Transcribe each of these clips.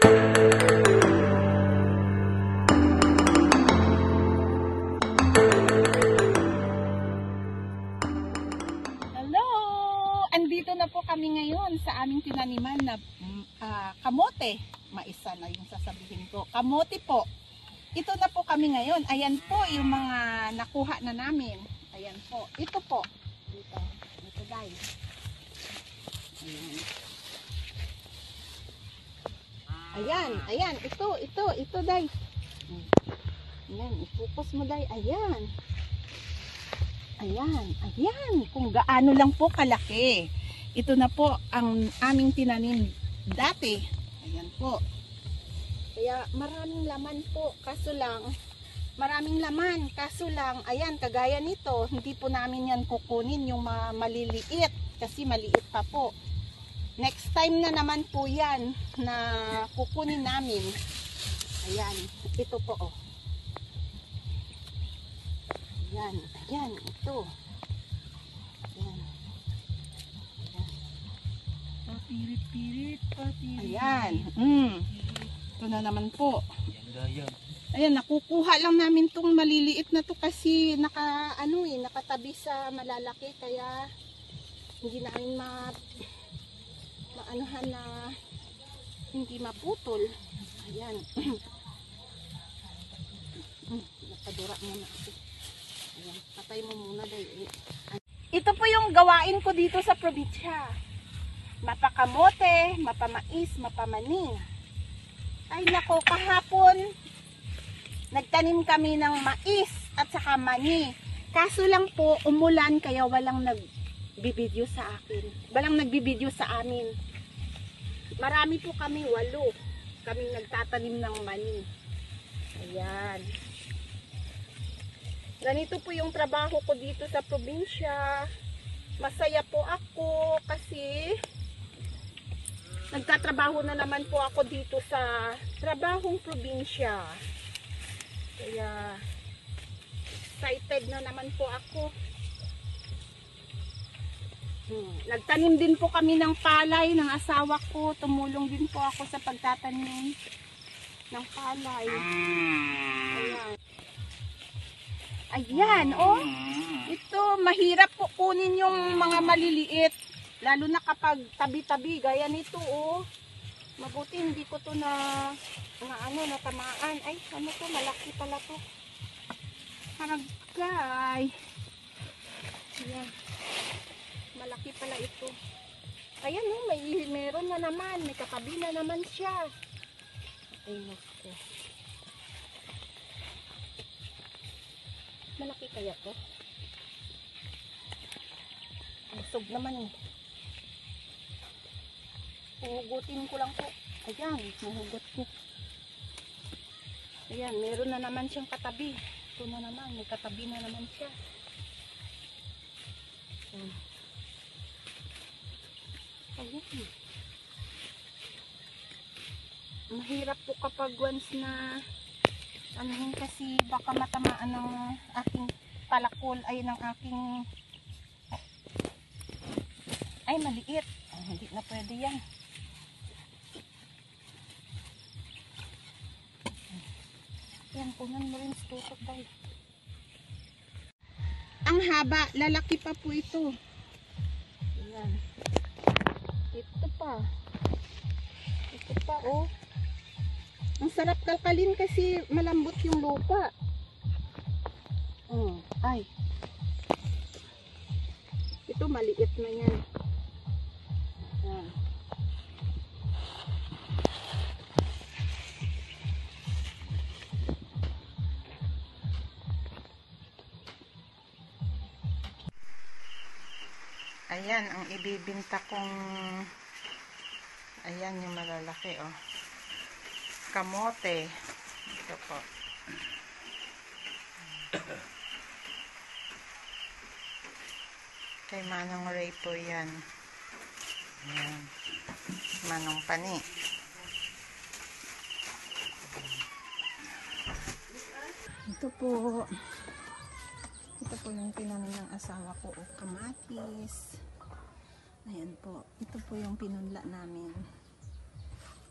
Andito na po kami ngayon sa aming tinaniman na kamote. Maisa na yung sasabihin ko. Kamote po. Ito na po kami ngayon. Ayan po yung mga nakuha na namin. Ayan po. Ito po. Ito guys. Ayan. Ito guys. Ayan. I-focus mo guys. Ayan, kung gaano lang po kalaki. Ito na po ang aming tinanim dati. Ayan po. Kaya maraming laman po, kaso lang, ayan, kagaya nito, hindi po namin yan kukunin yung maliliit, kasi maliit pa po. Next time na naman po yan, na kukunin namin. Ayan, ito po oh. Ayan, ito. Patirit. Ayan. Ito na naman po. Ayan, nakukuha lang namin tong maliliit na to kasi nakatabi sa malalaki, kaya hindi namin maanuhan na hindi maputol. Ayan. Nakadura muna ako. Ayan, patay mo muna dahil. Ito po yung gawain ko dito sa probinsya. Mapakamote, mapamais, mapamani. Ay nako, kahapon nagtanim kami ng mais at saka mani. Kaso lang po umulan kaya walang nagbibideo sa akin. Walang nagbibideo sa amin. Marami po kami, 8. Kaming nagtatanim ng mani. Ayan. Ganito po yung trabaho ko dito sa probinsya. Masaya po ako kasi nagtatrabaho na naman po ako dito sa trabahong probinsya. Kaya excited na naman po ako. Nagtanim din po kami ng palay ng asawa ko. Tumulong din po ako sa pagtatanim ng palay. Ayan, oh. Ito, mahirap po kunin yung mga maliliit. Lalo na kapag tabi-tabi, gaya nito, oh. Mabuti, hindi ko to natamaan. Ay, ano to? Malaki pala to. Haragay. Ayan. Malaki pala ito. Ayan, oh, meron na naman. May katabi na naman siya. Ay, naku. Malaki kaya to? Busog naman eh. Huhugutin ko lang po. Ayan, nahugot ko. Ayan, meron na naman siyang katabi. Ito na naman, may katabi na naman siya. Ayan. Mahirap po kapag once na kasi baka matamaan ng aking palakol ay ng aking maliit. Hindi na pwede yan. Yan, kunan mo rin tutok dahil. Ang haba, lalaki pa po ito. Ayan. Ito pa, oh. Ang sarap kalkalin kasi malambot yung lupa. Ay. Ito maliit na yan. Ayan. Ayan ang ibibinta kong, ayan yung malalaki, oh. Kamote. Ito po. Kay Manong Ray po yan. Ayan. Manong Pani. Ito po. Ito po yung tinanim ng asawa ko, o kamatis. Ayan po. Ito po yung pinunla namin.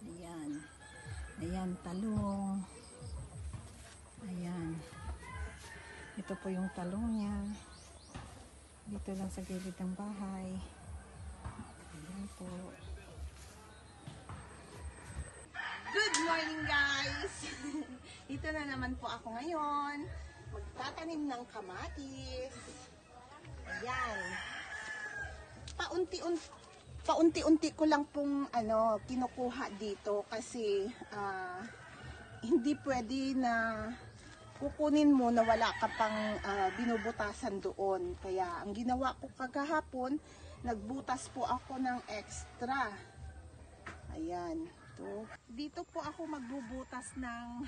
Ayan. Ayan, talong. Ayan. Ito po yung talong niya. Dito lang sa gilid ng bahay. Ayan po. Good morning, guys! Dito na naman po ako ngayon. Magtatanim ng kamatis. Ayan. Paunti-unti ko lang pong kinukuha dito kasi hindi pwede na kukunin mo na wala ka pang binubutasan doon. Kaya ang ginawa ko kagahapon, nagbutas po ako ng extra. Ayan. Dito po ako magbubutas ng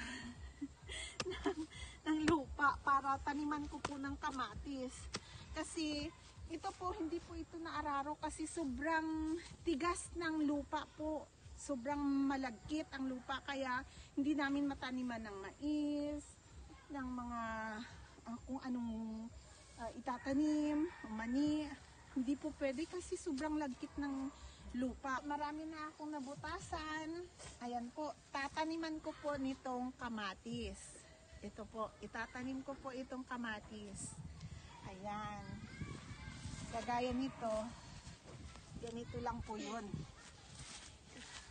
ng lupa para taniman ko po ng kamatis. Kasi ito po, hindi po ito naararo kasi sobrang tigas ng lupa po. Sobrang malagkit ang lupa kaya hindi namin mataniman ng mais, ng mga kung anong itatanim, mani. Hindi po pwede kasi sobrang lagkit ng lupa. Marami na akong nabutasan. Ayan po, tataniman ko po nitong kamatis. Ito po, itatanim ko po itong kamatis. Ayan. Kagaya nito, ganito lang po yun.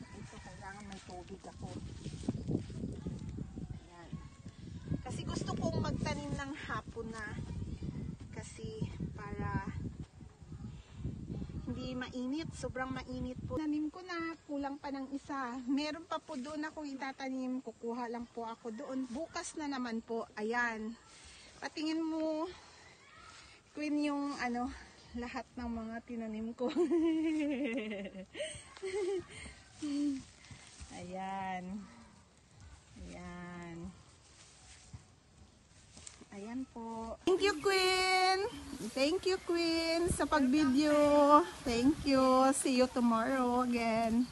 Ito, kailangan may tubig ako. Ayan. Kasi gusto kong magtanim ng hapon na. Kasi para hindi mainit, sobrang mainit po. Tanim ko na, kulang pa ng isa. Meron pa po doon akong itatanim, kukuha lang po ako doon. Bukas na naman po, ayan. Patingin mo, Queen, yung lahat ng mga tinanim ko. Ayan. Ayan. Ayan po. Thank you, Queen. Thank you, Queen, sa pag-video. Thank you. See you tomorrow again.